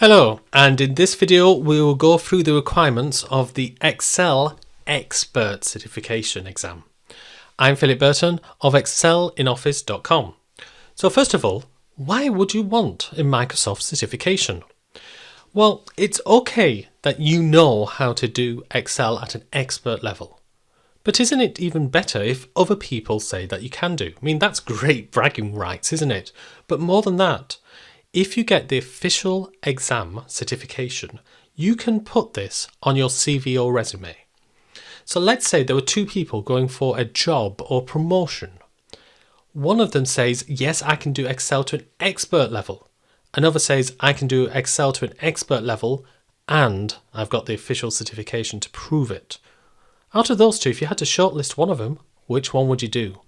Hello, and in this video we will go through the requirements of the Excel Expert Certification exam. I'm Philip Burton of excelinoffice.com. So first of all, why would you want a Microsoft certification? Well, it's okay that you know how to do Excel at an expert level. But isn't it even better if other people say that you can do? I mean, that's great bragging rights, isn't it? But more than that, if you get the official exam certification, you can put this on your CV or resume. So let's say there were two people going for a job or promotion. One of them says, yes, I can do Excel to an expert level. Another says, I can do Excel to an expert level and I've got the official certification to prove it. Out of those two, if you had to shortlist one of them, which one would you do?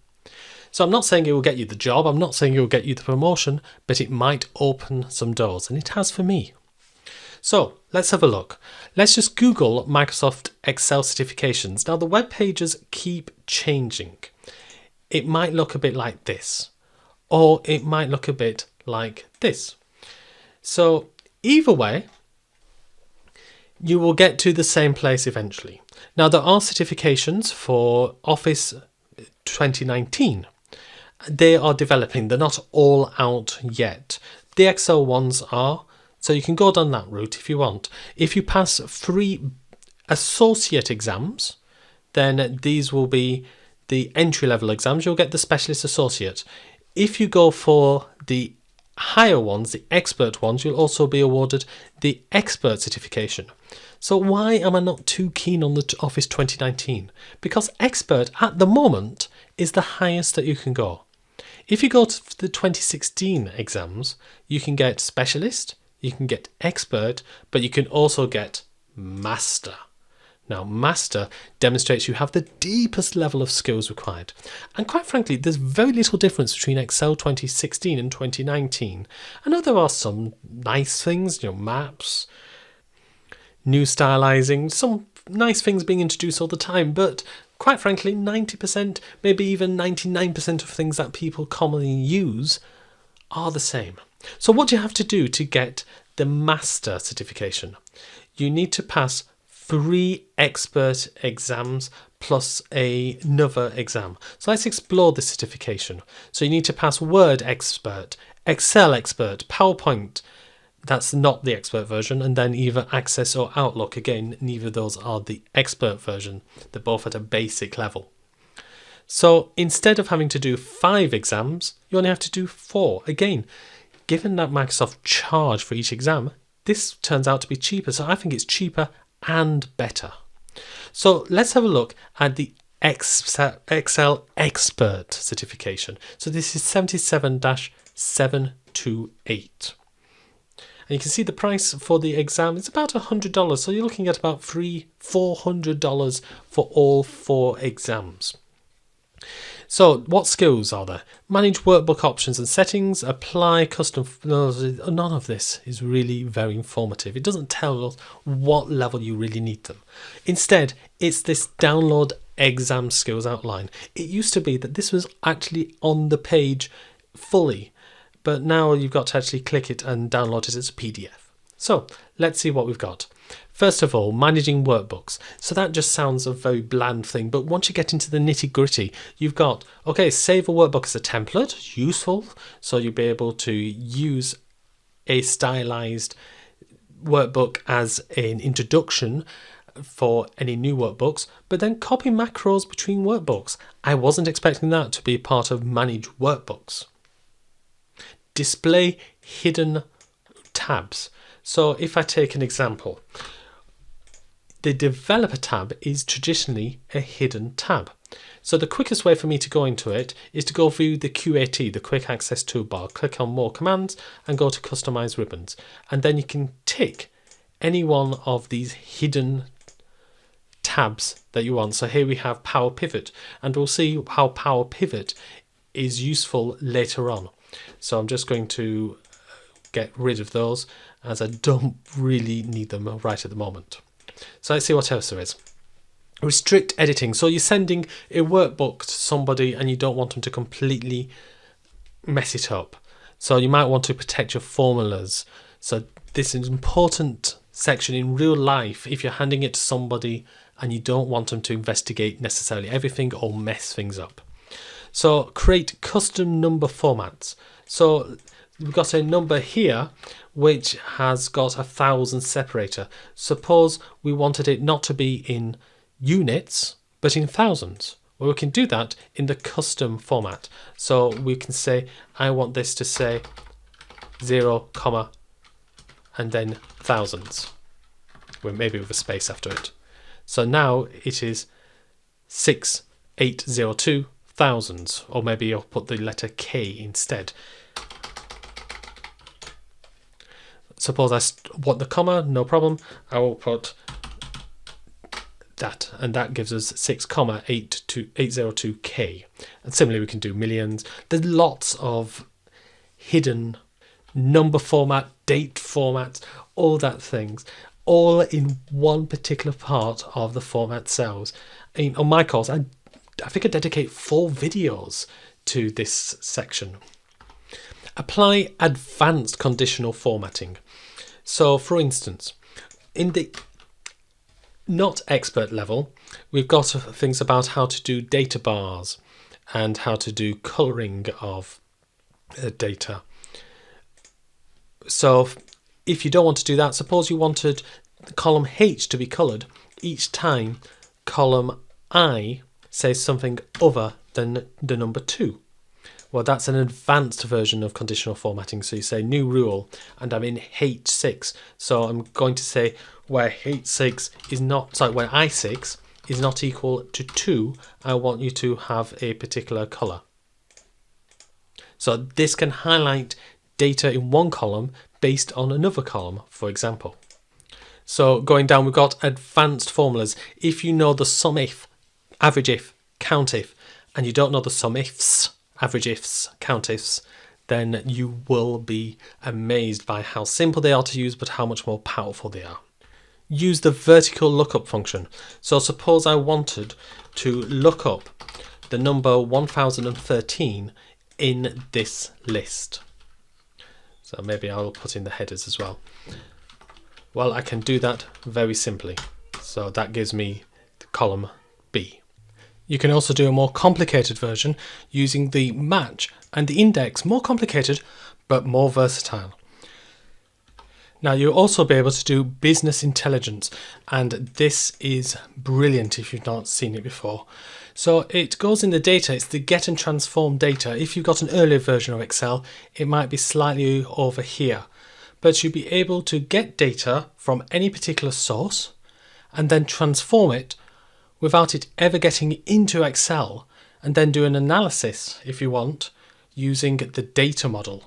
So I'm not saying it will get you the job, I'm not saying it will get you the promotion, but it might open some doors, and it has for me. So let's have a look. Let's just Google Microsoft Excel certifications. Now the web pages keep changing. It might look a bit like this, or it might look a bit like this. So either way, you will get to the same place eventually. Now there are certifications for Office 2019. They are developing, they're not all out yet. The Excel ones are, so you can go down that route if you want. If you pass 3 associate exams, then these will be the entry-level exams. You'll get the specialist associate. If you go for the higher ones, the expert ones, you'll also be awarded the expert certification. So why am I not too keen on the Office 2019? Because expert at the moment is the highest that you can go. If you go to the 2016 exams, you can get specialist, you can get expert, but you can also get master. Now, master demonstrates you have the deepest level of skills required. And quite frankly, there's very little difference between Excel 2016 and 2019. I know there are some nice things, maps, new stylizing, some nice things being introduced all the time, but quite frankly, 90%, maybe even 99% of things that people commonly use are the same. So what do you have to do to get the master certification? You need to pass 3 expert exams plus another exam. So let's explore the certification. So you need to pass Word expert, Excel expert, PowerPoint. That's not the expert version, and then either Access or Outlook. Again, neither of those are the expert version. They're both at a basic level. So instead of having to do 5 exams, you only have to do 4. Again, given that Microsoft charge for each exam, this turns out to be cheaper. So I think it's cheaper and better. So let's have a look at the Excel Expert certification. So this is 77-728. And you can see the price for the exam is about $100. So you're looking at about $400 for all 4 exams. So what skills are there? Manage workbook options and settings, apply custom. None of this is really very informative. It doesn't tell us what level you really need them. Instead, it's this download exam skills outline. It used to be that this was actually on the page fully, but now you've got to actually click it and download it as a PDF. So let's see what we've got. First of all, managing workbooks. So that just sounds a very bland thing, but once you get into the nitty gritty, you've got, okay, save a workbook as a template, useful. So you'll be able to use a stylized workbook as an introduction for any new workbooks, but then copy macros between workbooks. I wasn't expecting that to be part of manage workbooks. Display hidden tabs. So if I take an example, the developer tab is traditionally a hidden tab. So the quickest way for me to go into it is to go through the QAT, the quick access toolbar, click on more commands and go to customize ribbons. And then you can tick any one of these hidden tabs that you want. So here we have Power Pivot, and we'll see how Power Pivot is useful later on. So I'm just going to get rid of those as I don't really need them right at the moment. So let's see what else there is. Restrict editing. So you're sending a workbook to somebody and you don't want them to completely mess it up. So you might want to protect your formulas. So this is an important section in real life if you're handing it to somebody and you don't want them to investigate necessarily everything or mess things up. So create custom number formats. So we've got a number here which has got 1,000 separator. Suppose we wanted it not to be in units but in thousands. Well, we can do that in the custom format. So we can say I want this to say 0, and then thousands, maybe with a space after it. So now it is 6802 thousands, or maybe I'll put the letter K instead. Suppose I want the comma, no problem. I will put that, and that gives us 6,802K. And similarly, we can do millions. There's lots of hidden number format, date formats, all that things, all in one particular part of the format cells. On my course, I think I dedicate 4 videos to this section. Apply advanced conditional formatting. So for instance, in the not expert level, we've got things about how to do data bars and how to do colouring of data. So if you don't want to do that, suppose you wanted column H to be coloured each time column I says something other than the number 2. Well, that's an advanced version of conditional formatting. So you say new rule, and I'm in H6. So I'm going to say where H6 is not, sorry, where I6 is not equal to 2, I want you to have a particular colour. So this can highlight data in one column based on another column, for example. So going down, we've got advanced formulas. If you know the sum if, average if, count if, and you don't know the sum ifs, average ifs, count ifs, then you will be amazed by how simple they are to use, but how much more powerful they are. Use the vertical lookup function. So suppose I wanted to look up the number 1013 in this list. So maybe I'll put in the headers as well. Well, I can do that very simply. So that gives me the column B. You can also do a more complicated version using the match and the index, more complicated but more versatile. Now you'll also be able to do business intelligence, and this is brilliant if you've not seen it before. So it goes in the data, it's the get and transform data. If you've got an earlier version of Excel, it might be slightly over here, but you'll be able to get data from any particular source and then transform it without it ever getting into Excel, and then do an analysis if you want using the data model.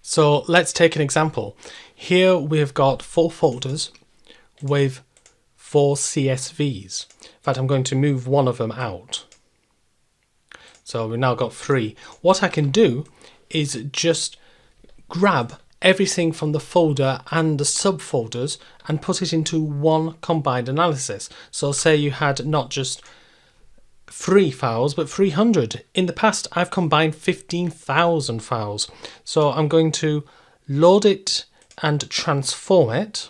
So let's take an example. Here we have got 4 folders with 4 CSVs. In fact, I'm going to move one of them out. So we've now got 3. What I can do is just grab everything from the folder and the subfolders and put it into one combined analysis. So say you had not just 3 files but 300. In the past I've combined 15,000 files. So I'm going to load it and transform it.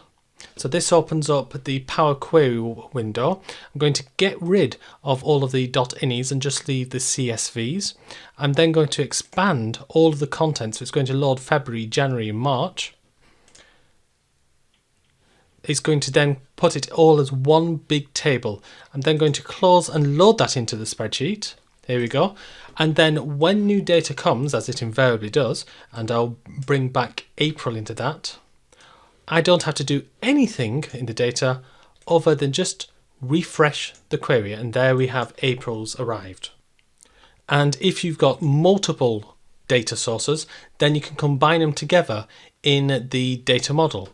So this opens up the Power Query window. I'm going to get rid of all of the .inis and just leave the CSVs. I'm then going to expand all of the content. So it's going to load February, January and March. It's going to then put it all as one big table. I'm then going to close and load that into the spreadsheet. Here we go. And then when new data comes, as it invariably does, and I'll bring back April into that, I don't have to do anything in the data other than just refresh the query, and there we have April's arrived. And if you've got multiple data sources, then you can combine them together in the data model,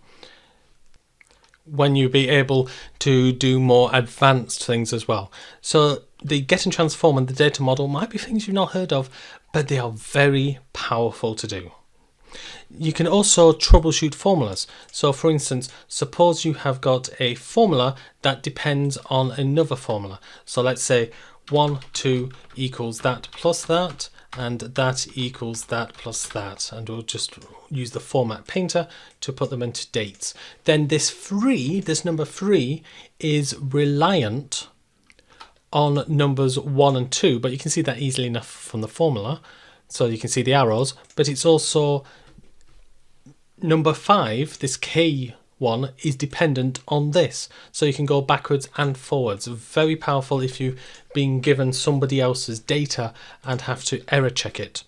when you'll be able to do more advanced things as well. So the get and transform and the data model might be things you've not heard of, but they are very powerful to do. You can also troubleshoot formulas. So for instance, suppose you have got a formula that depends on another formula. So let's say 1, 2 equals that plus that, and that equals that plus that, and we'll just use the format painter to put them into dates. Then this number 3 is reliant on numbers 1 and 2, but you can see that easily enough from the formula, so you can see the arrows, but it's also number 5, this K one, is dependent on this, so you can go backwards and forwards. Very powerful if you've been given somebody else's data and have to error check it.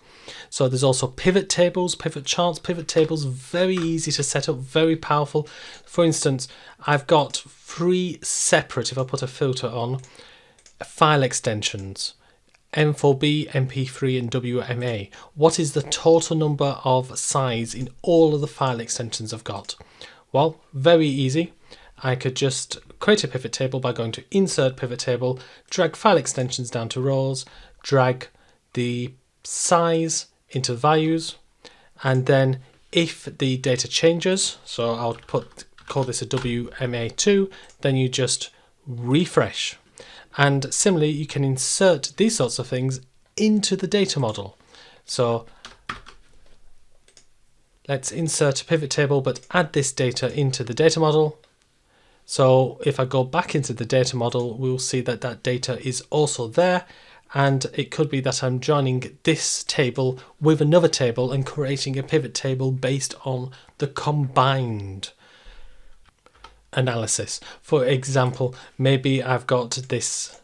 So there's also pivot tables, pivot charts. Pivot tables, very easy to set up, very powerful. For instance, I've got 3 separate, if I put a filter on, file extensions: M4B, MP3 and WMA. What is the total number of size in all of the file extensions I've got? Well, very easy. I could just create a pivot table by going to Insert Pivot Table, drag file extensions down to rows, drag the size into values, and then if the data changes, so I'll call this a WMA2, then you just refresh. And similarly, you can insert these sorts of things into the data model. So let's insert a pivot table, but add this data into the data model. So if I go back into the data model, we'll see that that data is also there. And it could be that I'm joining this table with another table and creating a pivot table based on the combined analysis. For example, maybe I've got this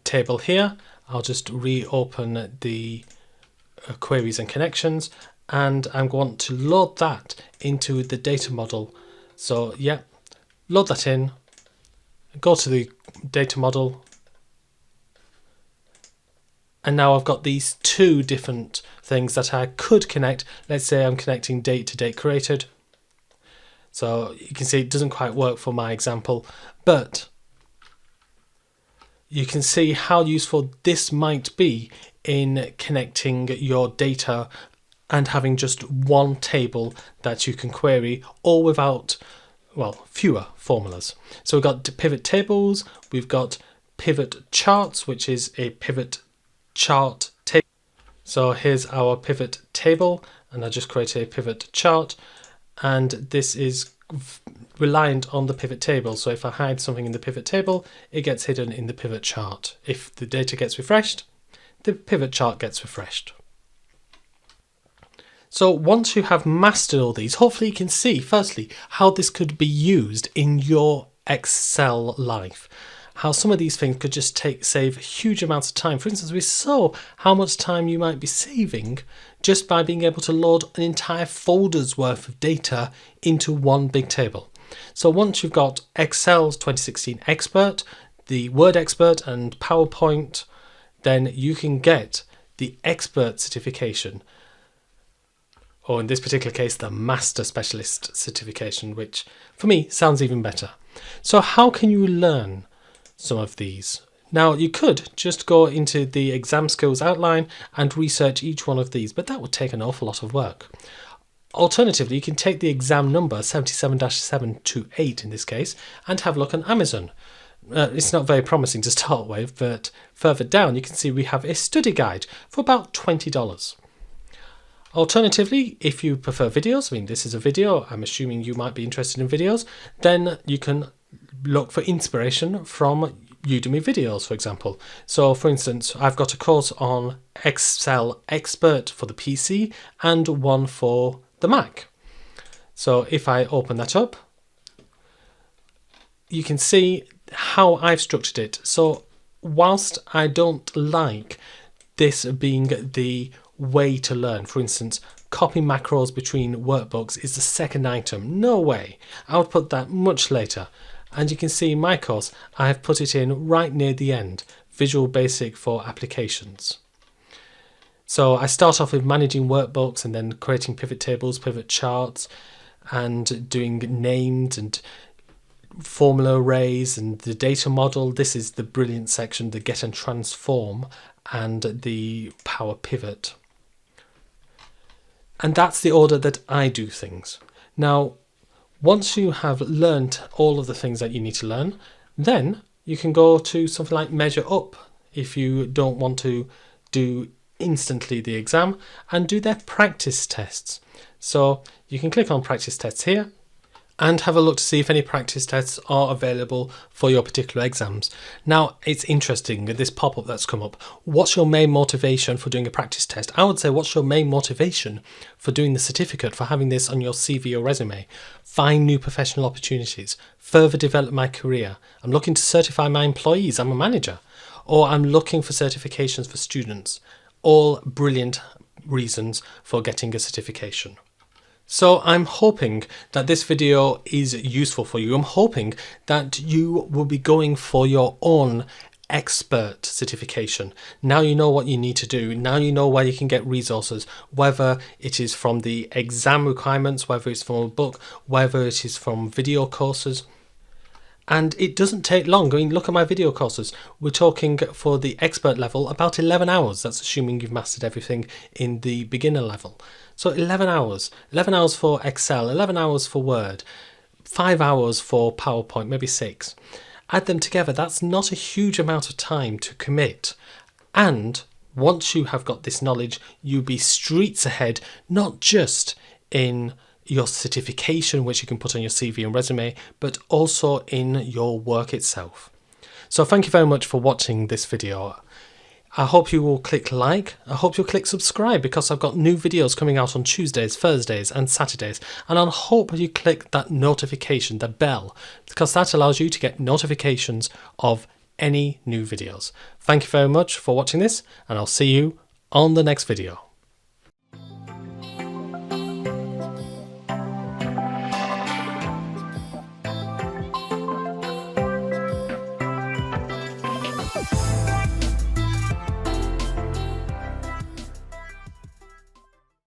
table here. I'll just reopen the queries and connections, and I want to load that into the data model. So yeah, load that in, go to the data model, and now I've got these 2 different things that I could connect. Let's say I'm connecting date to date created. So you can see it doesn't quite work for my example, but you can see how useful this might be in connecting your data and having just one table that you can query, all without, well, fewer formulas. So we've got pivot tables, we've got pivot charts, which is a pivot chart table. So here's our pivot table, and I just create a pivot chart, and this is reliant on the pivot table. So if I hide something in the pivot table, it gets hidden in the pivot chart. If the data gets refreshed, the pivot chart gets refreshed. So once you have mastered all these, hopefully you can see firstly how this could be used in your Excel life. How some of these things could just save huge amounts of time. For instance, we saw how much time you might be saving just by being able to load an entire folder's worth of data into one big table. So once you've got Excel's 2016 Expert, the Word Expert and PowerPoint, then you can get the Expert certification, or in this particular case, the Master Specialist certification, which for me sounds even better. So how can you learn some of these? Now, you could just go into the exam skills outline and research each one of these, but that would take an awful lot of work. Alternatively, you can take the exam number 77-728 in this case and have a look on Amazon. It's not very promising to start with, but further down you can see we have a study guide for about $20. Alternatively, if you prefer videos, I mean, this is a video, I'm assuming you might be interested in videos, then you can look for inspiration from Udemy videos, for example. So for instance, I've got a course on Excel Expert for the PC and one for the Mac. So if I open that up, you can see how I've structured it. So whilst I don't like this being the way to learn, for instance, copy macros between workbooks is the second item. No way. I would put that much later. And you can see in my course, I have put it in right near the end, Visual Basic for applications. So I start off with managing workbooks and then creating pivot tables, pivot charts, and doing named and formula arrays and the data model. This is the brilliant section, the get and transform and the power pivot. And that's the order that I do things. Now, once you have learned all of the things that you need to learn, then you can go to something like Measure Up if you don't want to do instantly the exam and do their practice tests. So you can click on practice tests here and have a look to see if any practice tests are available for your particular exams. Now, it's interesting, this pop-up that's come up. What's your main motivation for doing a practice test? I would say, what's your main motivation for doing the certificate, for having this on your CV or resume? Find new professional opportunities, further develop my career. I'm looking to certify my employees, I'm a manager. Or I'm looking for certifications for students. All brilliant reasons for getting a certification. So I'm hoping that this video is useful for you. I'm hoping that you will be going for your own expert certification. Now you know what you need to do. Now you know where you can get resources, whether it is from the exam requirements, whether it's from a book, whether it is from video courses. And it doesn't take long. I mean, look at my video courses. We're talking for the expert level about 11 hours. That's assuming you've mastered everything in the beginner level. So 11 hours. 11 hours for Excel, 11 hours for Word, 5 hours for PowerPoint, maybe 6. Add them together. That's not a huge amount of time to commit. And once you have got this knowledge, you'll be streets ahead, not just in your certification, which you can put on your CV and resume, but also in your work itself. So thank you very much for watching this video. I hope you will click like, I hope you'll click subscribe, because I've got new videos coming out on Tuesdays, Thursdays and Saturdays, and I hope you click that notification, the bell, because that allows you to get notifications of any new videos. Thank you very much for watching this, and I'll see you on the next video.